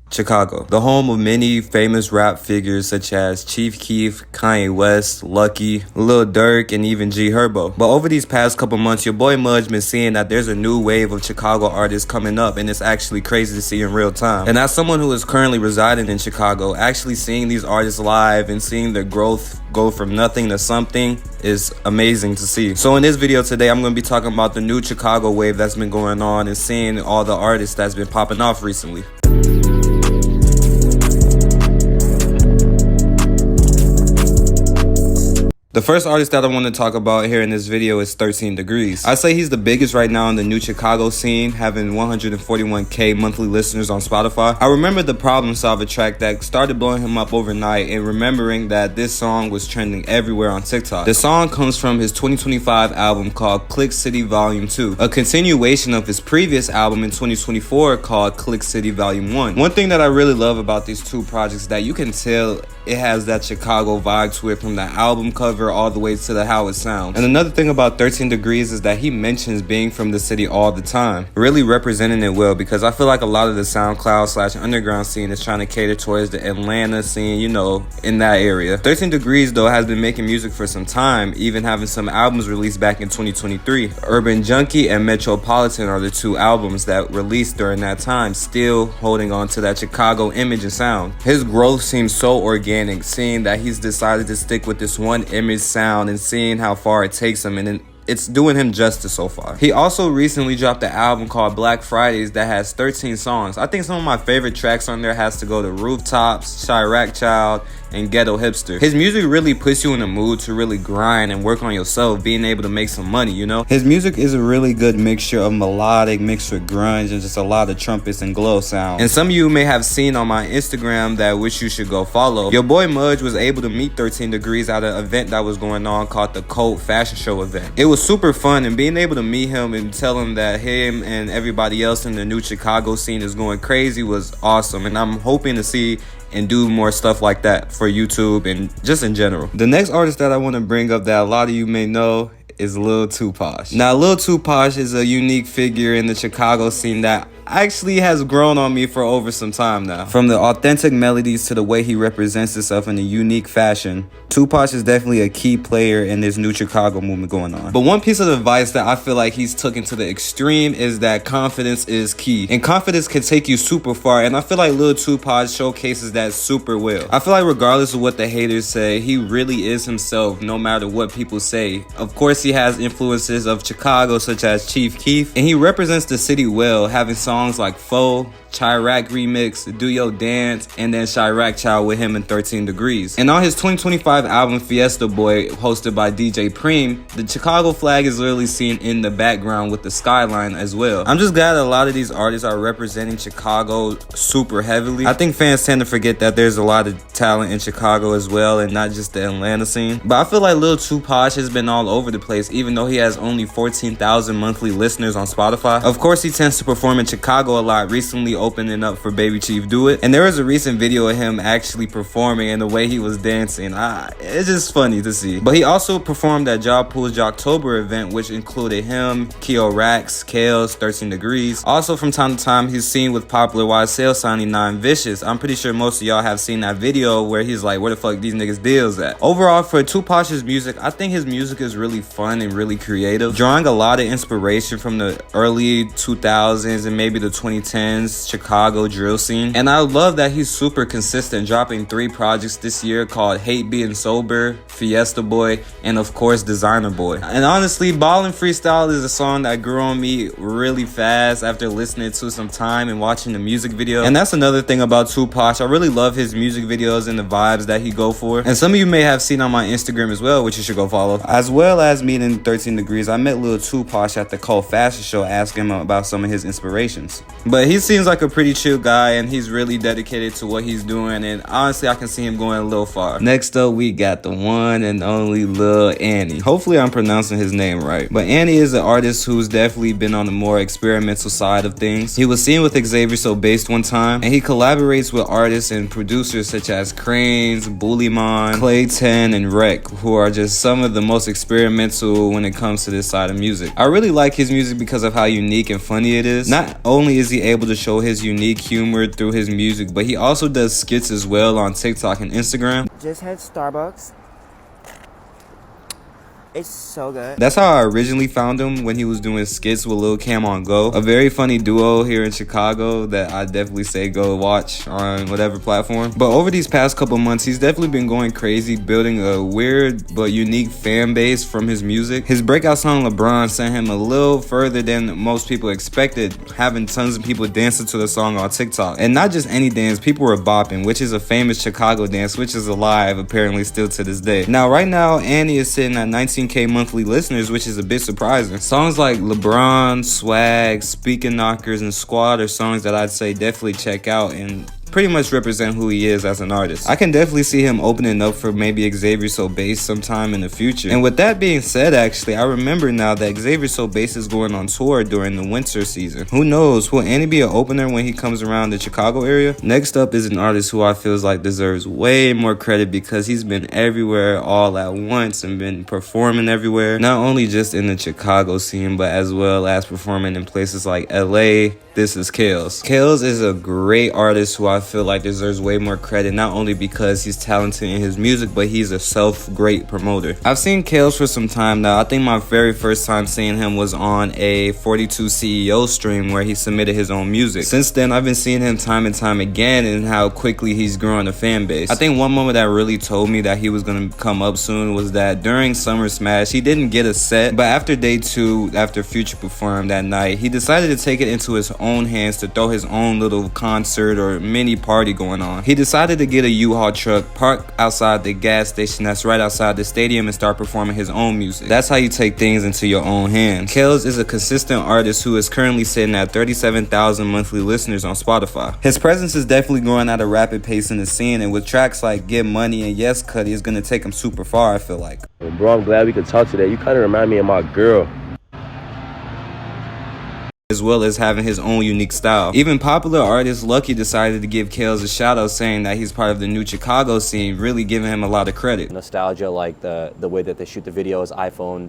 Chicago, the home of many famous rap figures such as Chief Keef, Kanye West, Lucki, Lil Durk, and even G Herbo. But over these past couple months, your boy Mudge been seeing that there's a new wave of Chicago artists coming up, and it's actually crazy to see in real time. And as someone who is currently residing in Chicago, actually seeing these artists live and seeing their growth go from nothing to something is amazing to see. So in this video today, I'm going to be talking about the new Chicago wave that's been going on and seeing all the artists that's been popping off recently. The first artist that I want to talk about here in this video is 13degrees. I say he's the biggest right now in the new Chicago scene, having 141K monthly listeners on Spotify. I remember the Problem Solver track that started blowing him up overnight, and remembering that this song was trending everywhere on TikTok. The song comes from his 2025 album called Click City Volume 2, a continuation of his previous album in 2024 called Click City Volume 1. One thing that I really love about these two projects is that you can tell it has that Chicago vibe to it, from the album cover all the way to the how it sounds. And another thing about 13degrees is that he mentions being from the city all the time, really representing it well, because I feel like a lot of the SoundCloud / underground scene is trying to cater towards the Atlanta scene, you know, in that area. 13degrees though has been making music for some time, even having some albums released back in 2023. Urban Junkie and Metropolitan are the two albums that released during that time, still holding on to that Chicago image and sound. His growth seems so organic, seeing that he's decided to stick with this one image sound and seeing how far it takes him, and it's doing him justice so far. He also recently dropped an album called Black Fridays that has 13 songs. I think some of my favorite tracks on there has to go to Rooftops, Chirac Child, and Ghetto Hipster. His music really puts you in the mood to really grind and work on yourself, being able to make some money, you know? His music is a really good mixture of melodic mixed with grunge and just a lot of trumpets and glow sound. And some of you may have seen on my Instagram that which you should go follow. Your boy Mudge was able to meet 13degrees at an event that was going on called the Cult Fashion Show event. It was super fun, and being able to meet him and tell him that him and everybody else in the new Chicago scene is going crazy was awesome. And I'm hoping to see and do more stuff like that for YouTube and just in general. The next artist that I want to bring up that a lot of you may know is Lil Tup Posh. Now, Lil Tup Posh is a unique figure in the Chicago scene that actually has grown on me for over some time now. From the authentic melodies to the way he represents himself in a unique fashion, Tup Posh is definitely a key player in this new Chicago movement going on. But one piece of advice that I feel like he's taken to the extreme is that confidence is key. And confidence can take you super far, and I feel like Lil Tup Posh showcases that super well. I feel like regardless of what the haters say, he really is himself no matter what people say. Of course, he has influences of Chicago such as Chief Keef, and he represents the city well, having songs like Foe, Chirac Remix, Do Your Dance, and then Chirac Child with him and 13degrees. And on his 2025 album Fiesta Boy, hosted by DJ Preem, the Chicago flag is literally seen in the background with the skyline as well. I'm just glad a lot of these artists are representing Chicago super heavily. I think fans tend to forget that there's a lot of talent in Chicago as well, and not just the Atlanta scene. But I feel like Lil Tup Posh has been all over the place, even though he has only 14,000 monthly listeners on Spotify. Of course, he tends to perform in Chicago a lot, recently opening up for Baby Chief Do It. And there was a recent video of him actually performing, and the way he was dancing, it's just funny to see. But he also performed at Ja Pool's Jocktober event, which included him, Kioracks, Kels, 13degrees. Also from time to time, he's seen with popular YSL signing 9 Vicious. I'm pretty sure most of y'all have seen that video where he's like, where the fuck these niggas deals at? Overall, for Tup Posh's music, I think his music is really fun and really creative, drawing a lot of inspiration from the early 2000s and maybe the 2010s Chicago drill scene. And I love that he's super consistent, dropping 3 projects this year called Hate Being Sober, Fiesta Boy, and of course Designer Boy. And honestly, Ballin' Freestyle is a song that grew on me really fast after listening to some time and watching the music video. And that's another thing about Tup Posh. I really love his music videos and the vibes that he go for. And some of you may have seen on my Instagram as well, which you should go follow. As well as meeting 13degrees, I met Lil Tup Posh at the Cult Fashion Show, asking him about some of his inspirations. But he seems like a pretty chill guy, and he's really dedicated to what he's doing, and honestly I can see him going a little far. Next up, we got the one and only Lil Annie. Hopefully I'm pronouncing his name right. But Annie is an artist who's definitely been on the more experimental side of things. He was seen with Xaviersobased one time, and he collaborates with artists and producers such as Cranes, Bullymon, Clayton, and Rec, who are just some of the most experimental when it comes to this side of music. I really like his music because of how unique and funny it is. Not only is he able to show his unique humor through his music, but he also does skits as well on TikTok and Instagram. Just had Starbucks. It's so good. That's how I originally found him, when he was doing skits with Lil Cam on Go. A very funny duo here in Chicago that I definitely say go watch on whatever platform. But over these past couple months, he's definitely been going crazy, building a weird but unique fan base from his music. His breakout song LeBron sent him a little further than most people expected, having tons of people dancing to the song on TikTok. And not just any dance, people were bopping, which is a famous Chicago dance, which is alive apparently still to this day. Now right now, Annie is sitting at 19K monthly listeners, which is a bit surprising. Songs like LeBron, Swag, Speaking Knockers, and Squad are songs that I'd say definitely check out and pretty much represent who he is as an artist. I can definitely see him opening up for maybe xaviersobased sometime in the future. And with that being said, actually, I remember now that xaviersobased is going on tour during the winter season. Who knows, will Annie be an opener when he comes around the Chicago area? Next up is an artist who I feel like deserves way more credit because he's been everywhere all at once and been performing everywhere. Not only just in the Chicago scene, but as well as performing in places like LA. This is Kels. Kels is a great artist who I feel like deserves way more credit, not only because he's talented in his music, but he's a great promoter. I've seen Kales for some time now. I think my very first time seeing him was on a 42 CEO stream where he submitted his own music. Since then, I've been seeing him time and time again and how quickly he's growing a fan base. I think one moment that really told me that he was going to come up soon was that during Summer Smash, he didn't get a set, but after day 2, after Future performed that night, he decided to take it into his own hands to throw his own little concert or mini party going on. He decided to get a U-Haul truck, park outside the gas station that's right outside the stadium, and start performing his own music. That's how you take things into your own hands. Kels is a consistent artist who is currently sitting at 37,000 monthly listeners on Spotify. His presence is definitely growing at a rapid pace in the scene, and with tracks like Get Money and Yes Cuddy, is going to take him super far, I feel like. Well, bro, I'm glad we could talk today. You kind of remind me of my girl. As well as having his own unique style. Even popular artist Lucki decided to give Kales a shout out, saying that he's part of the new Chicago scene, really giving him a lot of credit. Nostalgia, like the way that they shoot the videos, iPhone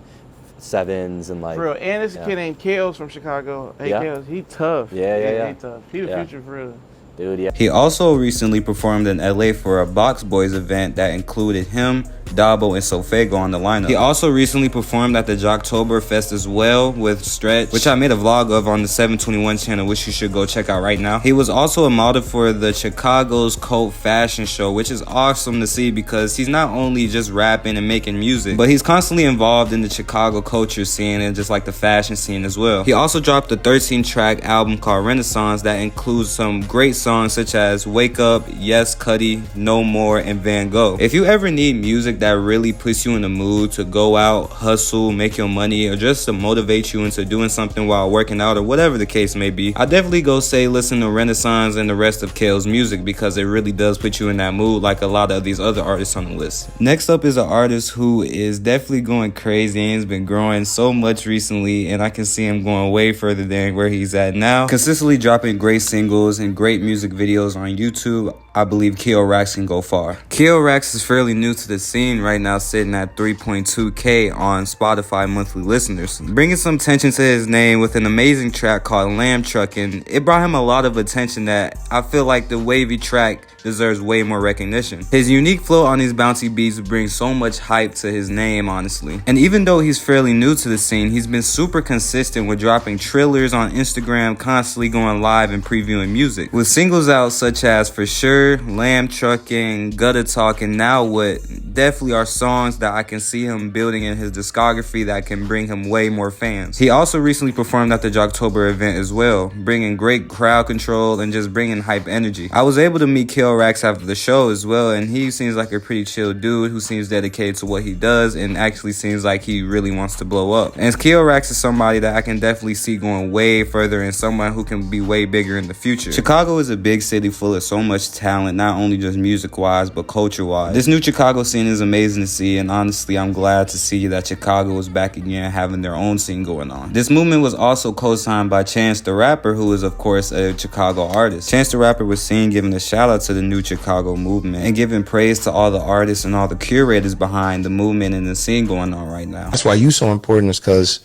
7s and like. For real, and this kid named Kales from Chicago. Hey, Kales, he tough. Yeah. He tough. He the future for real. Dude, yeah. He also recently performed in LA for a Box Boys event that included him, Dabo, and Sofego on the lineup. He also recently performed at the Jocktoberfest as well with Stretch, which I made a vlog of on the 721 channel, which you should go check out right now. He was also a model for the Chicago's Cult Fashion Show, which is awesome to see because he's not only just rapping and making music, but he's constantly involved in the Chicago culture scene and just like the fashion scene as well. He also dropped a 13-track album called Renaissance that includes some great songs such as Wake Up, Yes Cuddy, No More, and Van Gogh. If you ever need music that really puts you in the mood to go out, hustle, make your money, or just to motivate you into doing something while working out or whatever the case may be, I definitely go say listen to Renaissance and the rest of Kale's music because it really does put you in that mood like a lot of these other artists on the list. Next up is an artist who is definitely going crazy and has been growing so much recently, and I can see him going way further than where he's at now. Consistently dropping great singles and great music videos on YouTube, I believe kioracks can go far. Kioracks is fairly new to the scene right now, sitting at 3.2K on Spotify monthly listeners, bringing some attention to his name with an amazing track called Lamb Truckin'. It brought him a lot of attention that I feel like the wavy track deserves way more recognition. His unique flow on these bouncy beats brings so much hype to his name, honestly. And even though he's fairly new to the scene, he's been super consistent with dropping trailers on Instagram, constantly going live and previewing music, with singles out such as For Sure, Lamb Truckin', Gutter Talk, and Now What definitely are songs that I can see him building in his discography that can bring him way more fans. He also recently performed at the Jocktober event as well, bringing great crowd control and just bringing hype energy. I was able to meet Kale Rex after the show as well, and he seems like a pretty chill dude who seems dedicated to what he does and actually seems like he really wants to blow up. And Kale Rex is somebody that I can definitely see going way further and someone who can be way bigger in the future. Chicago is a big city full of so much talent, not only just music-wise, but culture-wise. This new Chicago scene is amazing to see, and honestly, I'm glad to see that Chicago is back again having their own scene going on. This movement was also co-signed by Chance the Rapper, who is of course a Chicago artist. Chance the Rapper was seen giving a shout out to the new Chicago movement and giving praise to all the artists and all the curators behind the movement and the scene going on right now. That's why you so important, is because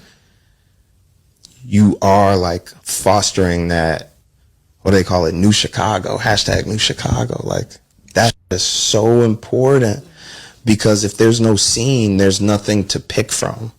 you are like fostering that what do they call it? New Chicago, hashtag New Chicago. Like, that is so important, because if there's no scene, there's nothing to pick from.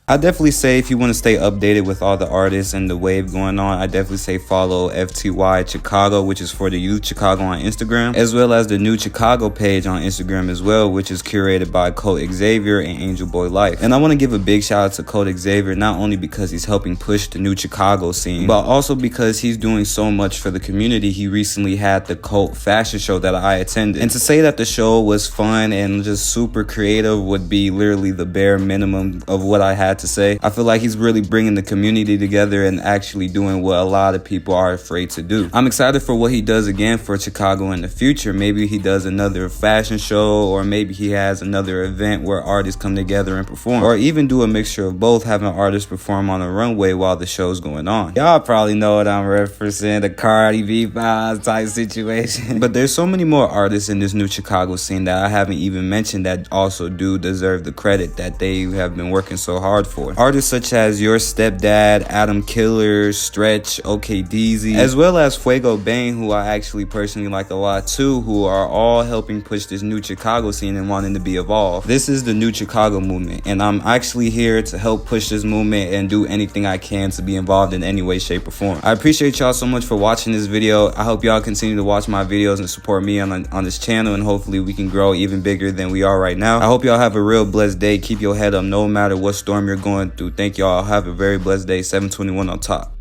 I definitely say if you want to stay updated with all the artists and the wave going on, I definitely say follow FTY Chicago, which is for the Youth Chicago on Instagram, as well as the New Chicago page on Instagram as well, which is curated by Xavier and Angel Boy Life. And I want to give a big shout out to Xavier, not only because he's helping push the New Chicago scene, but also because he's doing so much for the community. He recently had the Cult fashion show that I attended. And to say that the show was fun and just super creative would be literally the bare minimum of what I had to say. I feel like he's really bringing the community together and actually doing what a lot of people are afraid to do. I'm excited for what he does again for Chicago in the future. Maybe he does another fashion show, or maybe he has another event where artists come together and perform, or even do a mixture of both, having artists perform on a runway while the show's going on. Y'all probably know what I'm referencing, the Cardi B vibes type situation. But there's so many more artists in this New Chicago scene that I haven't even mentioned that also do deserve the credit that they have been working so hard for. Artists such as Your Stepdad, Adam Killer, Stretch, OKDZ, as well as Fuego Bane, who I actually personally like a lot too, who are all helping push this New Chicago scene and wanting to be evolved. This is the New Chicago movement, and I'm actually here to help push this movement and do anything I can to be involved in any way, shape, or form. I appreciate y'all so much for watching this video. I hope y'all continue to watch my videos and support me on this channel, and hopefully we can grow even bigger than we are right now. I hope y'all have a real blessed day. Keep your head up no matter what storm you're going through. Thank y'all. Have a very blessed day. 721 on top.